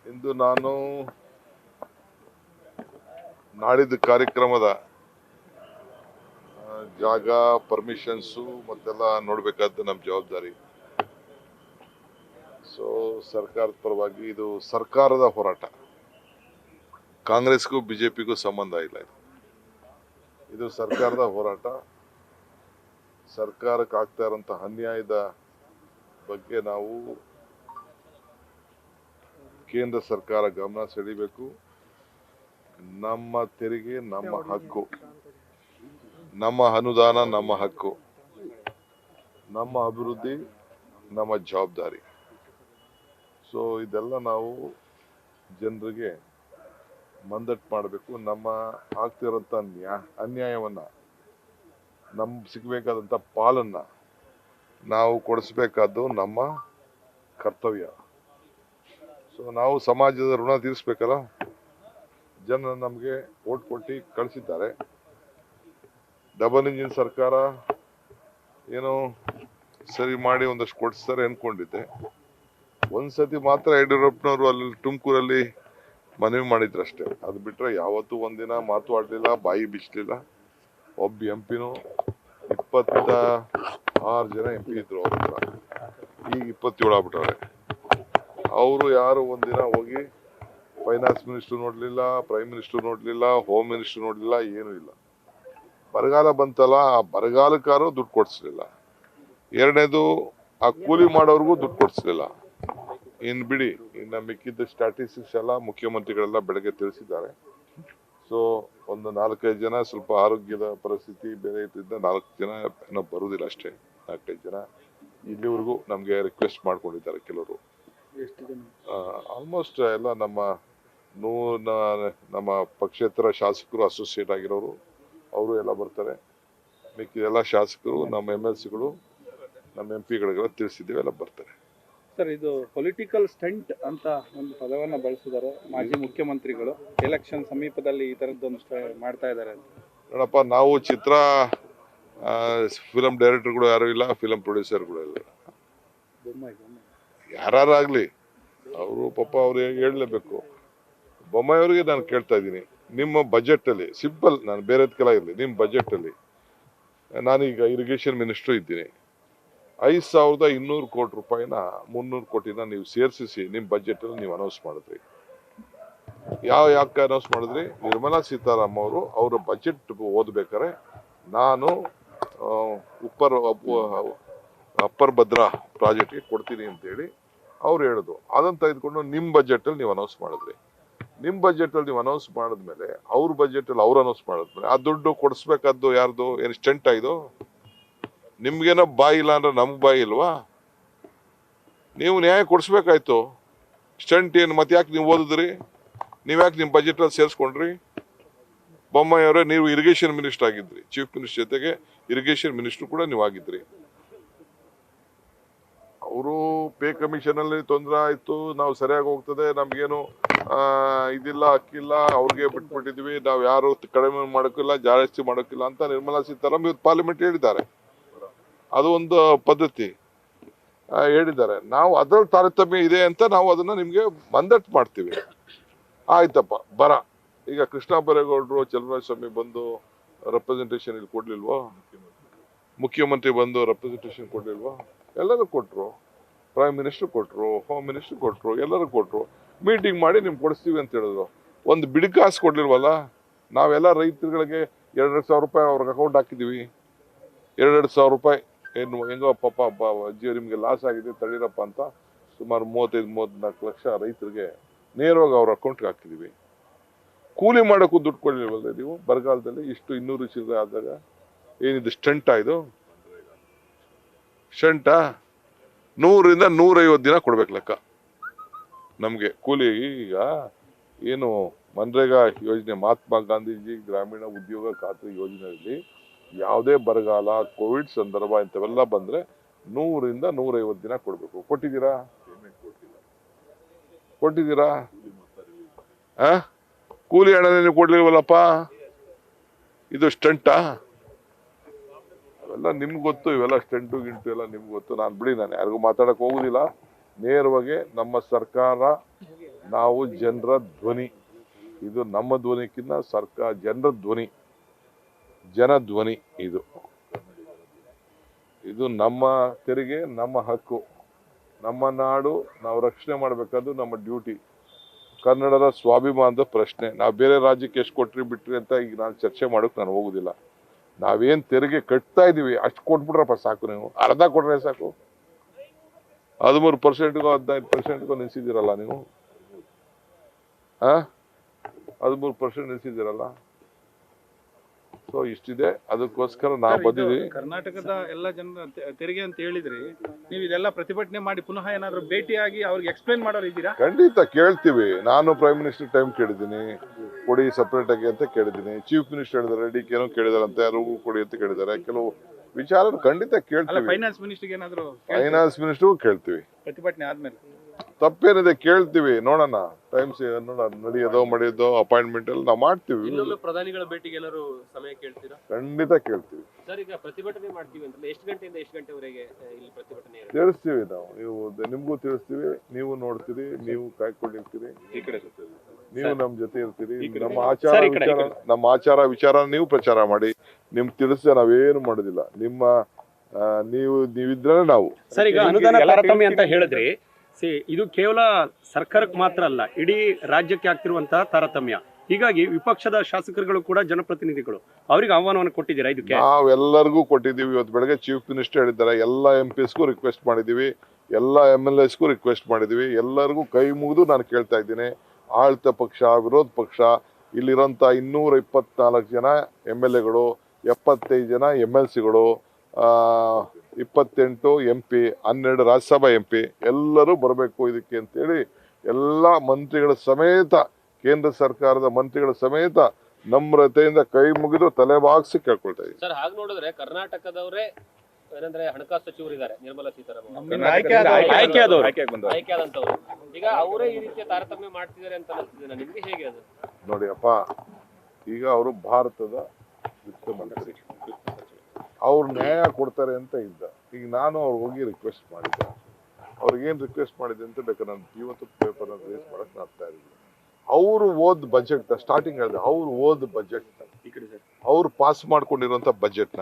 ಇಂದು ನಾನು ನಾಡಿದ ಕಾರ್ಯಕ್ರಮದ ಜಾಗ ಪರ್ಮಿಷನ್ಸು ಮತ್ತೆಲ್ಲ ನೋಡ್ಬೇಕಾದ್ದು ನಮ್ಮ ಜವಾಬ್ದಾರಿ. ಸೊ ಸರ್ಕಾರದ ಪರವಾಗಿ ಇದು ಸರ್ಕಾರದ ಹೋರಾಟ, ಕಾಂಗ್ರೆಸ್ಗೂ ಬಿಜೆಪಿಗೂ ಸಂಬಂಧ ಇಲ್ಲ. ಇದು ಸರ್ಕಾರದ ಹೋರಾಟ. ಸರ್ಕಾರಕ್ಕೆ ಆಗ್ತಾ ಇರೋಂಥ ಅನ್ಯಾಯದ ಬಗ್ಗೆ ನಾವು ಕೇಂದ್ರ ಸರ್ಕಾರ ಗಮನ ಸೆಳೀಬೇಕು. ನಮ್ಮ ತೆರಿಗೆ ನಮ್ಮ ಹಕ್ಕು, ನಮ್ಮ ಅನುದಾನ ನಮ್ಮ ಹಕ್ಕು, ನಮ್ಮ ಅಭಿವೃದ್ಧಿ ನಮ್ಮ ಜವಾಬ್ದಾರಿ. ಸೊ ಇದೆಲ್ಲ ನಾವು ಜನರಿಗೆ ಮಂದಟ್ಟು ಮಾಡಬೇಕು. ನಮ್ಮ ಆಗ್ತಿರೋಂಥ ಅನ್ಯಾಯವನ್ನ, ನಮ್ಗೆ ಸಿಗಬೇಕಾದಂಥ ಪಾಲನ್ನ ನಾವು ಕೊಡಿಸ್ಬೇಕಾದ್ದು ನಮ್ಮ ಕರ್ತವ್ಯ. ಸೊ ನಾವು ಸಮಾಜದ ಋಣ ತೀರಿಸ್ಬೇಕಲ್ಲ. ಜನ ನಮಗೆ ಓಟ್ ಕೊಟ್ಟು ಕಳಿಸಿದ್ದಾರೆ. ಡಬಲ್ ಇಂಜಿನ್ ಸರ್ಕಾರ ಏನೋ ಸರಿ ಮಾಡಿ ಒಂದಷ್ಟು ಕೊಡಿಸ್ತಾರೆ ಅನ್ಕೊಂಡಿದ್ದೆ. ಒಂದ್ಸತಿ ಮಾತ್ರ ಯಡಿಯೂರಪ್ಪನವರು ಅಲ್ಲಿ ತುಮಕೂರಲ್ಲಿ ಮನವಿ ಮಾಡಿದ್ರಷ್ಟೇ. ಅದು ಬಿಟ್ರೆ ಯಾವತ್ತೂ ಒಂದಿನ ಮಾತು ಆಡ್ಲಿಲ್ಲ, ಬಾಯಿ ಬಿಚ್ಚಲಿಲ್ಲ. ಒಬ್ಬ ಎಂಪಿನೂ 26 ಜನ ಎಂಪಿ ಇದ್ರು ಅವ್ರ ಹತ್ರ, ಈಗ 27 ಆಗ್ಬಿಟ್ಟವ್ರೆ. ಅವರು ಯಾರು ಒಂದಿನ ಹೋಗಿ ಫೈನಾನ್ಸ್ ಮಿನಿಸ್ಟರ್ ನೋಡ್ಲಿಲ್ಲ, ಪ್ರೈಮ್ ಮಿನಿಸ್ಟರ್ ನೋಡ್ಲಿಲ್ಲ, ಹೋಮ್ ಮಿನಿಸ್ಟರ್ ನೋಡ್ಲಿಲ್ಲ, ಏನೂ ಇಲ್ಲ. ಬರಗಾಲ ಬಂತಲ್ಲ, ಆ ಬರಗಾಲಕ್ಕಾರು ದುಡ್ಡು ಕೊಡಿಸ್ಲಿಲ್ಲ. ಎರಡನೇದು ಆ ಕೂಲಿ ಮಾಡೋರ್ಗೂ ದುಡ್ಡು ಕೊಡಿಸ್ಲಿಲ್ಲ. ಇನ್ ಬಿಡಿ, ಇನ್ನು ಮಿಕ್ಕಿದ್ದ ಸ್ಟ್ಯಾಟಿಸ್ಟಿಕ್ಸ್ ಎಲ್ಲ ಮುಖ್ಯಮಂತ್ರಿಗಳೆಲ್ಲ ಬೆಳಗ್ಗೆ ತಿಳಿಸಿದ್ದಾರೆ. ಸೊ ಒಂದು 4-5 ಜನ ಸ್ವಲ್ಪ ಆರೋಗ್ಯದ ಪರಿಸ್ಥಿತಿ ಬೇರೆ ಇದ್ರಿಂದ 4 ಜನ ಏನೋ ಬರುವುದಿಲ್ಲ ಅಷ್ಟೇ. 4-5 ಜನ ಇಲ್ಲಿವರೆಗೂ ನಮಗೆ ರಿಕ್ವೆಸ್ಟ್ ಮಾಡ್ಕೊಂಡಿದ್ದಾರೆ ಕೆಲವರು. ಆಲ್ಮೋಸ್ಟ್ ಎಲ್ಲ ನಮ್ಮ ಪಕ್ಷೇತರ ಶಾಸಕರು ಅಸೋಸಿಯೇಟ್ ಆಗಿರೋರು ಅವರು ಎಲ್ಲ ಬರ್ತಾರೆ. ಮಿಕ್ಕಿದೆಲ್ಲ ಶಾಸಕರು, ನಮ್ಮ MLCಗಳು, ನಮ್ಮ MP ಗಳಿಗೆಲ್ಲ ತಿಳಿಸಿದ್ದೀವಿ, ಎಲ್ಲ ಬರ್ತಾರೆ. ಸರ್, ಇದು ಪೊಲಿಟಿಕಲ್ ಸ್ಟಂಟ್ ಅಂತ ಒಂದು ಪದವನ್ನ ಬಳಸಿದ್ದಾರೆ ಮಾಜಿ ಮುಖ್ಯಮಂತ್ರಿಗಳು. ಎಲೆಕ್ಷನ್ ಸಮೀಪದಲ್ಲಿ ಈ ತರದ್ದೊಂದು ಮಾಡ್ತಾ ಇದ್ದಾರೆ. ನೋಡಪ್ಪ, ನಾವು ಚಿತ್ರ ಫಿಲಂ ಡೈರೆಕ್ಟರ್ಗಳು ಯಾರು ಇಲ್ಲ, ಫಿಲಂ ಪ್ರೊಡ್ಯೂಸರ್ಗಳು ಇಲ್ಲ. ಯಾರಾಗಲಿ ಅವರು ಪಾಪ ಅವ್ರು ಹೇಳಲೇಬೇಕು. ಬೊಮ್ಮಾಯಿ ಅವರಿಗೆ ನಾನು ಕೇಳ್ತಾ ಇದ್ದೀನಿ, ನಿಮ್ಮ ಬಜೆಟಲ್ಲಿ ಸಿಂಪಲ್, ನಾನು ಬೇರೆದಕ್ಕೆಲ್ಲ ಇರಲಿ, ನಿಮ್ಮ ಬಜೆಟಲ್ಲಿ ನಾನೀಗ ಇರಿಗೇಷನ್ ಮಿನಿಸ್ಟ್ರು ಇದ್ದೀನಿ, 5,200 ಕೋಟಿ ರೂಪಾಯಿನ 300 ಕೋಟಿನ ನೀವು ಸೇರಿಸಿ ನಿಮ್ಮ ಬಜೆಟಲ್ಲಿ ನೀವು ಅನೌನ್ಸ್ ಮಾಡಿದ್ರಿ. ಯಾಕೆ ಅನೌನ್ಸ್ ಮಾಡಿದ್ರಿ? ನಿರ್ಮಲಾ ಸೀತಾರಾಮನ್ ಅವರು ಅವರ ಬಜೆಟ್ ಓದ್ಬೇಕಾರೆ ನಾನು ಅಪ್ಪರ್ ಭದ್ರಾ ಪ್ರಾಜೆಕ್ಟ್ಗೆ ಕೊಡ್ತೀನಿ ಅಂತೇಳಿ ಅವ್ರು ಹೇಳಿದ್ರು. ಅದನ್ನು ತೆಗೆದುಕೊಂಡು ನಿಮ್ಮ ಬಜೆಟಲ್ಲಿ ನೀವು ಅನೌನ್ಸ್ ಮಾಡಿದ್ರಿ. ನಿಮ್ಮ ಬಜೆಟಲ್ಲಿ ನೀವು ಅನೌನ್ಸ್ ಮಾಡಿದ್ಮೇಲೆ ಅವ್ರ ಬಜೆಟಲ್ಲಿ ಅವ್ರು ಅನೌನ್ಸ್ ಮಾಡಿದ್ಮೇಲೆ ಆ ದುಡ್ಡು ಕೊಡಿಸ್ಬೇಕಾದ್ದು ಯಾರ್ದು? ಏನು ಸ್ಟೆಂಟ್ ಆಯ್ದು? ನಿಮ್ಗೇನೋ ಬಾಯಿ ಇಲ್ಲ ಅಂದ್ರೆ ನಮ್ಗೆ ಬಾಯಿ ಇಲ್ವಾ? ನೀವು ನ್ಯಾಯ ಕೊಡಿಸ್ಬೇಕಾಯ್ತು. ಸ್ಟೆಂಟ್ ಏನು? ಮತ್ತೆ ಯಾಕೆ ನೀವು ಓದಿದ್ರಿ? ನೀವ್ಯಾಕೆ ನಿಮ್ಮ ಬಜೆಟಲ್ಲಿ ಸೇರಿಸ್ಕೊಂಡ್ರಿ? ಬೊಮ್ಮಾಯಿ ಅವರೇ, ನೀವು ಇರಿಗೇಷನ್ ಮಿನಿಸ್ಟರ್ ಆಗಿದ್ರಿ, ಚೀಫ್ ಮಿನಿಸ್ಟರ್ ಜೊತೆಗೆ ಇರಿಗೇಷನ್ ಮಿನಿಸ್ಟರ್ ಕೂಡ ನೀವು ಆಗಿದ್ರಿ. ಅವರು ಪೇ ಕಮಿಷನ್ ಅಲ್ಲಿ ತೊಂದರೆ ಆಯ್ತು, ನಾವು ಸರಿಯಾಗಿ ಹೋಗ್ತದೆ, ನಮ್ಗೇನು ಇದಿಲ್ಲ, ಅಕ್ಕಿಲ್ಲ, ಅವ್ರಿಗೆ ಬಿಟ್ಬಿಟ್ಟಿದ್ವಿ, ನಾವು ಯಾರು ಕಡಿಮೆ ಮಾಡೋಕ್ಕಿಲ್ಲ, ಜಾಸ್ತಿ ಮಾಡೋಕ್ಕಿಲ್ಲ ಅಂತ ನಿರ್ಮಲಾ ಸೀತಾರಾಮನ್ ಇವತ್ತು ಪಾರ್ಲಿಮೆಂಟ್ ಹೇಳಿದ್ದಾರೆ. ಅದು ಒಂದು ಪದ್ಧತಿ ಹೇಳಿದ್ದಾರೆ. ನಾವು ಅದ್ರಲ್ಲಿ ತಾರತಮ್ಯ ಇದೆ ಅಂತ ನಾವು ಅದನ್ನ ನಿಮ್ಗೆ ಮಂದಟ್ಟು ಮಾಡ್ತೀವಿ. ಆಯ್ತಪ್ಪ, ಬರ ಈಗ ಕೃಷ್ಣ ಬೈರೇಗೌಡರು, ಚಲುವರಾಯಸ್ವಾಮಿ ಬಂದು ರೆಪ್ರೆಸೆಂಟೇಷನ್ ಇಲ್ಲಿ ಕೊಡ್ಲಿಲ್ವಾ? ಮುಖ್ಯಮಂತ್ರಿ ಬಂದು ರೆಪ್ರೆಸೆಂಟೇಷನ್ ಕೊಡ್ಲಿಲ್ವಾ? ಎಲ್ಲರೂ ಕೊಟ್ರು. ಪ್ರೈಮ್ ಮಿನಿಸ್ಟರ್ ಕೊಟ್ರು, ಹೋಮ್ ಮಿನಿಸ್ಟರ್ ಕೊಟ್ರು, ಎಲ್ಲರೂ ಕೊಟ್ರು. ಮೀಟಿಂಗ್ ಮಾಡಿ ನಿಮ್ಗೆ ಕೊಡಿಸ್ತೀವಿ ಅಂತ ಹೇಳಿದ್ರು. ಒಂದು ಬಿಡಿಕಾಸು ಕೊಡ್ಲಿಲ್ವಲ್ಲ? ನಾವೆಲ್ಲ ರೈತರುಗಳಿಗೆ 2,000 ರೂಪಾಯಿ ಅವ್ರಿಗೆ ಅಕೌಂಟ್ ಹಾಕಿದೀವಿ. 2,000 ರೂಪಾಯಿ ಏನು ಹೆಂಗೋ ಪಾಪ ಅಜ್ಜಿಯೋ ನಿಮ್ಗೆ ಲಾಸ್ ಆಗಿದೆ ತಡೀರಪ್ಪ ಅಂತ ಸುಮಾರು 35-34 ಲಕ್ಷ ರೈತರಿಗೆ ನೇರವಾಗಿ ಅವ್ರ ಅಕೌಂಟ್ಗೆ ಹಾಕಿದೀವಿ. ಕೂಲಿ ಮಾಡೋಕ್ಕೂ ದುಡ್ಡು ಕೊಡ್ಲಿಲ್ವಲ್ಲ ನೀವು? ಬರಗಾಲದಲ್ಲಿ ಇಷ್ಟು 200 ಚಿಲ್ಲರೆ ಆದಾಗ ಏನಿದು ಸ್ಟಂಟಾ? ಇದು ಸ್ಟಂಟಾ? 100ರಿಂದ 150 ದಿನ ಕೊಡ್ಬೇಕು ಲೆಕ್ಕ ನಮ್ಗೆ ಕೂಲಿ. ಈಗ ಏನು ಮನ್ರೇಗಾ ಯೋಜನೆ, ಮಹಾತ್ಮ ಗಾಂಧೀಜಿ ಗ್ರಾಮೀಣ ಉದ್ಯೋಗ ಖಾತ್ರಿ ಯೋಜನೆಯಲ್ಲಿ ಯಾವುದೇ ಬರಗಾಲ, ಕೋವಿಡ್ ಸಂದರ್ಭ ಇಂಥವೆಲ್ಲ ಬಂದ್ರೆ 100ರಿಂದ 150 ದಿನ ಕೊಡ್ಬೇಕು. ಕೊಟ್ಟಿದ್ದೀರಾ? ಕೂಲಿ ಹಣನೇ ನೀವು ಕೊಡ್ಲಿಲ್ವಲ್ಲಪ್ಪ. ಇದು ಸ್ಟಂಟಾ? ಅವೆಲ್ಲ ನಿಮ್ಗೆ ಗೊತ್ತು. ಇವೆಲ್ಲ ಸ್ಟಂಟು ಗಿಂಟು ಎಲ್ಲ ನಿಮ್ಗೆ ಗೊತ್ತು. ನಾನು ಯಾರಿಗೂ ಮಾತಾಡಕ್ ಹೋಗುದಿಲ್ಲ. ನೇರವಾಗಿ ನಮ್ಮ ಸರ್ಕಾರ ನಾವು ಜನರ ಧ್ವನಿ. ಇದು ನಮ್ಮ ಧ್ವನಿಕ್ಕಿಂತ ಸರ್ಕಾರ ಜನರ ಧ್ವನಿ, ಜನ ಧ್ವನಿ. ಇದು ನಮ್ಮ ತೆರಿಗೆ, ನಮ್ಮ ಹಕ್ಕು, ನಮ್ಮ ನಾಡು ನಾವು ರಕ್ಷಣೆ ಮಾಡಬೇಕಾದ್ದು ನಮ್ಮ ಡ್ಯೂಟಿ. ಕನ್ನಡದ ಸ್ವಾಭಿಮಾನದ ಪ್ರಶ್ನೆ. ನಾವು ಬೇರೆ ರಾಜ್ಯಕ್ಕೆ ಎಷ್ಟು ಕೊಟ್ರಿ ಬಿಟ್ರಿ ಅಂತ ಈಗ ನಾನು ಚರ್ಚೆ ಮಾಡೋಕೆ ನಾನು ಹೋಗುದಿಲ್ಲ. ನಾವೇನು ತೆರಿಗೆ ಕಟ್ತಾ ಇದೀವಿ ಅಷ್ಟು ಕೊಟ್ಬಿಟ್ರಪ್ಪ ಸಾಕು. ನೀವು ಅರ್ಧ ಕೊಟ್ರೆ ಸಾಕು. 13%ಗೋ 15%ಗೋ ನಿಲ್ಸಿದ್ದೀರಲ್ಲ ನೀವು. 13% ನಿಲ್ಸಿದ್ದೀರಲ್ಲ. ಸೊ ಇಷ್ಟಿದೆ. ಅದಕ್ಕೋಸ್ಕರ ನಾವು ಬಂದಿದ್ದೀವಿ. ಕರ್ನಾಟಕದ ಎಲ್ಲ ಜನರ ತೆರಿಗೆ ಅಂತ ಹೇಳಿದ್ರಿ, ನೀವು ಇದೆಲ್ಲ ಪ್ರತಿಭಟನೆ ಮಾಡಿ ಪುನಃ ಏನಾದ್ರು ಭೇಟಿಯಾಗಿ ಅವ್ರಿಗೆ ಎಕ್ಸ್ಪ್ಲೈನ್ ಮಾಡೋರು ಇದ್ದೀರಾ? ಖಂಡಿತ ಕೇಳ್ತೀವಿ. ನಾನು ಪ್ರೈಮ್ ಮಿನಿಸ್ಟರ್ ಟೈಮ್ ಕೇಳಿದ್ದೀನಿ, ಕೊಡಿ ಸಪ್ರೇಟ್ ಆಗಿ ಅಂತ ಕೇಳಿದ್ದೀನಿ. ಚೀಫ್ ಮಿನಿಸ್ಟರ್ ಹೇಳಿದ್ದಾರೆ, ಡಿ.ಕೆ ಕೇಳಿದಾರಂತೆ, ಅವ್ರಿಗೂ ಕೊಡಿ ಅಂತ ಕೇಳಿದ್ದಾರೆ. ಕೆಲವು ವಿಚಾರ ಖಂಡಿತ ಕೇಳ್ತೀವಿ. ಫೈನಾನ್ಸ್ ಮಿನಿಸ್ಟರ್ಗೆ ಏನಾದ್ರು ಫೈನಾನ್ಸ್ ಮಿನಿಸ್ಟರ್ ಕೇಳ್ತೀವಿ. ಪ್ರತಿಭಟನೆ ಆದ್ಮೇಲೆ ತಪ್ಪೇನಿದೆ ಕೇಳ್ತೀವಿ. ನೋಡೋಣ, ಟೈಮ್ಸ್ ನಡೆಯೋದೋ ಮಾಡಿಯೋದೋ ಅಪಾಯಿಂಟ್ಮೆಂಟ್ ಎಲ್ಲ ನಾವು ಮಾಡ್ತೀವಿ. ಇನ್ನೊಮ್ಮೆ ಪ್ರಧಾನಿಗಳ ಭೇಟಿಗೆ ಏನಾದ್ರು ಸಮಯ ಕೇಳ್ತೀರಾ? ಖಂಡಿತ ಕೇಳ್ತೀವಿ. ಸರ್, ಈಗ ಪ್ರತಿಭಟನೆ ಮಾಡ್ತೀವಿ ಅಂತ ಎಷ್ಟು ಗಂಟೆಯಿಂದ ಎಷ್ಟು ಗಂಟೆವರೆಗೆ ಇಲ್ಲಿ ಪ್ರತಿಭಟನೆ ಇರುತ್ತೆ? ತಿಳಿಸ್ತೀವಿ ನಾವು. ನಿಮ್ಗೂ ತಿಳಿಸ್ತೀವಿ, ನೀವು ನೋಡ್ತೀರಿ, ನೀವು ಕಾಯ್ಕೊಂಡಿರ್ತೀರಿ, ನೀವು ನಮ್ಮ ಜೊತೆ ಇರ್ತೀರಿ. ನಮ್ಮ ಆಚಾರ ವಿಚಾರ ನೀವು ಪ್ರಚಾರ ಮಾಡಿ. ನಿಮ್ಗೆ ತಿಳಿಸಿದ ನಾವೇನು ಮಾಡೋದಿಲ್ಲ. ನೀವಿದ್ರೆ ನಾವು. ಸರ್, ಈಗ ಅನುದಾನ ತಾರತಮ್ಯ ಅಂತ ಹೇಳಿದ್ರಿ. ಇದು ಕೇವಲ ಸರ್ಕಾರಕ್ಕೆ ಮಾತ್ರ ಅಲ್ಲ, ಇಡೀ ರಾಜ್ಯಕ್ಕೆ ಆಗ್ತಿರುವಂತಹ ತಾರತಮ್ಯ. ಹೀಗಾಗಿ ವಿಪಕ್ಷದ ಶಾಸಕರುಗಳು ಕೂಡ ಜನಪ್ರತಿನಿಧಿಗಳು ಅವರಿಗೆ ಆಹ್ವಾನವನ್ನು ಕೊಟ್ಟಿದ್ದೀರಾ ಇದಕ್ಕೆ? ನಾವೆಲ್ಲರಿಗೂ ಕೊಟ್ಟಿದ್ದೀವಿ. ಇವತ್ತು ಬೆಳಗ್ಗೆ ಚೀಫ್ ಮಿನಿಸ್ಟರ್ ಹೇಳಿದ್ದಾರೆ. ಎಲ್ಲ MPsಗೂ ರಿಕ್ವೆಸ್ಟ್ ಮಾಡಿದ್ದೀವಿ, ಎಲ್ಲ MLAsಗೂ ರಿಕ್ವೆಸ್ಟ್ ಮಾಡಿದ್ದೀವಿ. ಎಲ್ಲರಿಗೂ ಕೈ ಮುಗಿದು ನಾನು ಕೇಳ್ತಾ ಇದ್ದೀನಿ. ಆಳ್ತ ಪಕ್ಷ, ವಿರೋಧ ಪಕ್ಷ, ಇಲ್ಲಿರೋಂಥ 224 ಜನ MLAಗಳು, 75 ಜನ MLCಗಳು, 28 MP, 12 ರಾಜ್ಯಸಭಾ MP ಎಲ್ಲರೂ ಬರಬೇಕು ಇದಕ್ಕೆ ಅಂತೇಳಿ ಎಲ್ಲ ಮಂತ್ರಿಗಳ ಸಮೇತ, ಕೇಂದ್ರ ಸರ್ಕಾರದ ಮಂತ್ರಿಗಳ ಸಮೇತ ನಮ್ರತೆಯಿಂದ ಕೈ ಮುಗಿದು ತಲೆ ಬಾಗಿಸಿ ಕೇಳ್ಕೊಳ್ತಾ ಇದ್ದೀವಿ. ಸರ್, ಹಾಗೆ ನೋಡಿದ್ರೆ ಕರ್ನಾಟಕದವರೇ ಏನಂದ್ರೆ ಹಣಕಾಸು ಸಚಿವರು ಇದ್ದಾರೆ, ನಿರ್ಮಲಾ ಸೀತಾರಾಮನ್ ಆಯ್ಕೆಯಾದಂತವ್ರು. ಈಗ ಅವರೇ ಈ ರೀತಿಯ ತಾರತಮ್ಯ ಮಾಡ್ತಿದ್ದಾರೆ ಅಂತ ಅನಿಸ್ತಿದೆ ನಿಮ್ಗೆ, ಹೇಗೆ ಅದು? ನೋಡಿ ಅಪ್ಪ, ಈಗ ಅವರು ಭಾರತದ ವಿತ್ತ ಮಂತ್ರಿ, ಅವ್ರು ನ್ಯಾಯ ಕೊಡ್ತಾರೆ ಅಂತ ಇದ್ದ. ಈಗ ನಾನು ಅವ್ರಿಗೆ ಹೋಗಿ ರಿಕ್ವೆಸ್ಟ್ ಮಾಡಿದ್ದೆ. ಅವ್ರಿಗೇನು ರಿಕ್ವೆಸ್ಟ್ ಮಾಡಿದೆ ಅಂತ ಬೇಕಾದ್ರೆ ನಾನು ಇವತ್ತು ಪೇಪರ್ನ ರಿಲೀಸ್ ಮಾಡಕ್ ಆಗ್ತಾ ಇರಲಿಲ್ಲ. ಅವರು ಓದ್ ಬಜೆಟ್ ಸ್ಟಾರ್ಟಿಂಗ್ ಹೇಳಿದೆ, ಅವ್ರು ಓದ್ ಬಜೆಟ್ ಅವ್ರು ಪಾಸ್ ಮಾಡ್ಕೊಂಡಿರುವಂತ ಬಜೆಟ್ನ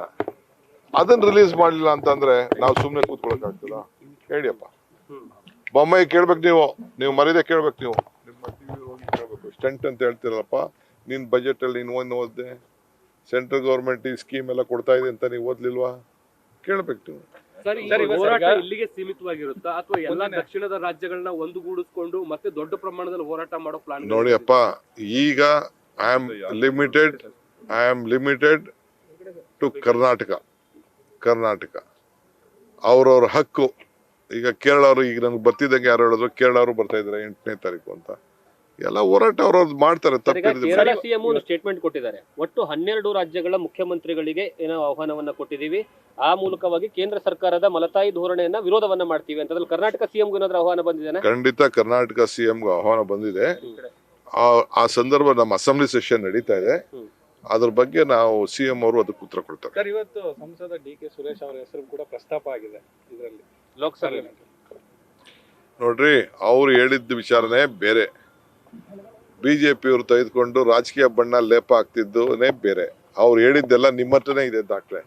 ಅದನ್ನ ರಿಲೀಸ್ ಮಾಡಲಿಲ್ಲ ಅಂತಂದ್ರೆ ನಾವು ಸುಮ್ಮನೆ ಕೂತ್ಕೊಳಕ್ ಆಗ್ತದ? ಹೇಳಿಯಪ್ಪ. ಬೊಮ್ಮಾಯಿ ಕೇಳ್ಬೇಕು ನೀವು ಮರ್ಯಾದೆ ಕೇಳ್ಬೇಕು. ನೀವು ನಿಮ್ಮ ಟಿವಿ ಹೋಗಿ ಕೇಳ್ಬೇಕು. ಸ್ಟಂಟ್ ಅಂತ ಹೇಳ್ತಿರಲ್ಲಪ್ಪ, ನಿನ್ ಬಜೆಟ್ ಅಲ್ಲಿ ನೀನು ಓದ್ದೆ, ಸೆಂಟ್ರಲ್ ಗೌರ್ಮೆಂಟ್ ಈ ಸ್ಕೀಮ್ ಎಲ್ಲ ಕೊಡ್ತಾ ಇದೆ ಅಂತ ನೀವು ಓದ್ಲಿಲ್ವಾ? ಕೇಳ್ಬೇಕು ನೀವು. ಹೋರಾಟ ಇಲ್ಲಿಗೆ ಸೀಮಿತವಾಗಿರುತ್ತಾ ಅಥವಾ ಎಲ್ಲಾ ದಕ್ಷಿಣದ ರಾಜ್ಯಗಳನ್ನ ಒಂದುಗೂಡಿಸ್ಕೊಂಡು ಮತ್ತೆ ದೊಡ್ಡ ಪ್ರಮಾಣದಲ್ಲಿ ಹೋರಾಟ ಮಾಡೋ ಪ್ಲಾನ್? ನೋಡಿಯಪ್ಪ, ಈಗ I am limited to Karnataka. ಅವ್ರವ್ರ ಹಕ್ಕು. ಈಗ ಕೇರಳ ಅವರು, ಈಗ ನನ್ಗೆ ಬರ್ತಿದ್ದಂಗೆ ಯಾರು ಹೇಳಿದ್ರು ಕೇರಳ ಅವರು ಬರ್ತಾ ಇದಾರೆ 8ನೇ ತಾರೀಕು ಅಂತ. ಎಲ್ಲ ಹೋರಾಟ ಅವ್ರವ್ರು ಮಾಡ್ತಾರೆ. ಕೇರಳ ಸಿಎಂ ಒಂದು ಸ್ಟೇಟ್ಮೆಂಟ್ ಕೊಟ್ಟಿದ್ದಾರೆ. ಒಟ್ಟು 12 ರಾಜ್ಯಗಳ ಮುಖ್ಯಮಂತ್ರಿಗಳಿಗೆ ಏನೋ ಆಹ್ವಾನವನ್ನ ಕೊಟ್ಟಿದ್ದೀವಿ, ಆ ಮೂಲಕವಾಗಿ ಕೇಂದ್ರ ಸರ್ಕಾರದ ಮಲತಾಯಿ ಧೋರಣೆಯನ್ನ ವಿರೋಧವನ್ನ ಮಾಡ್ತೀವಿ ಅಂತ. ಅದ್ರಲ್ಲಿ ಕರ್ನಾಟಕ ಸಿಎಂಗೂ ಏನಾದ್ರೂ ಆಹ್ವಾನ ಬಂದಿದೆ? ಖಂಡಿತ ಕರ್ನಾಟಕ ಸಿಎಂಗೂ ಆಹ್ವಾನ ಬಂದಿದೆ. ಆ ಸಂದರ್ಭ ನಮ್ಮ ಅಸೆಂಬ್ಲಿ ಸೆಷನ್ ನಡೀತಾ ಇದೆ. ಅದ್ರ ಬಗ್ಗೆ ನಾವು ಸಿಎಂ ಅವರು ಅದಕ್ಕೆ ಉತ್ತರ ಕೊಡ್ತಾರೆ. ಸರ್, ಇವತ್ತು ಸಂಸದ ಡಿ.ಕೆ ಸುರೇಶ್ ಅವರ ಹೆಸರು ಕೂಡ ಪ್ರಸ್ತಾಪ ಆಗಿದೆ ಇದರಲ್ಲಿ, ಲೋಕಸಭೆ. ನೋಡ್ರಿ, ಅವ್ರು ಹೇಳಿದ್ದ ವಿಚಾರನೇ ಬೇರೆ. ಬಿಜೆಪಿ ಅವರು ತೆಗೆದುಕೊಂಡು ರಾಜಕೀಯ ಬಣ್ಣ ಲೇಪ ಆಗ್ತಿದ್ದನೇ ಬೇರೆ. ಅವ್ರು ಹೇಳಿದ್ದೆಲ್ಲ ನಿಮ್ಮ ಹತ್ರನೇ ಇದೆ ದಾಖಲೆ.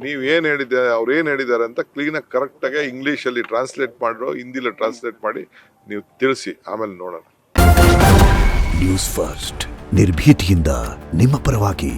ನೀವೇನು ಹೇಳಿದ್ದಾರೆ, ಅವ್ರು ಏನು ಹೇಳಿದ್ದಾರೆ ಅಂತ ಕ್ಲೀನಾಗಿ ಕರೆಕ್ಟಾಗಿ ಇಂಗ್ಲೀಷಲ್ಲಿ ಟ್ರಾನ್ಸ್ಲೇಟ್ ಮಾಡಿರೋ, ಹಿಂದಿಲಿ ಟ್ರಾನ್ಸ್ಲೇಟ್ ಮಾಡಿ ನೀವು ತಿಳಿಸಿ, ಆಮೇಲೆ ನೋಡೋಣ. ನ್ಯೂಸ್ ಫಸ್ಟ್, ನಿರ್ಭೀತಿಯಿಂದ ನಿಮ್ಮ ಪರವಾಗಿ.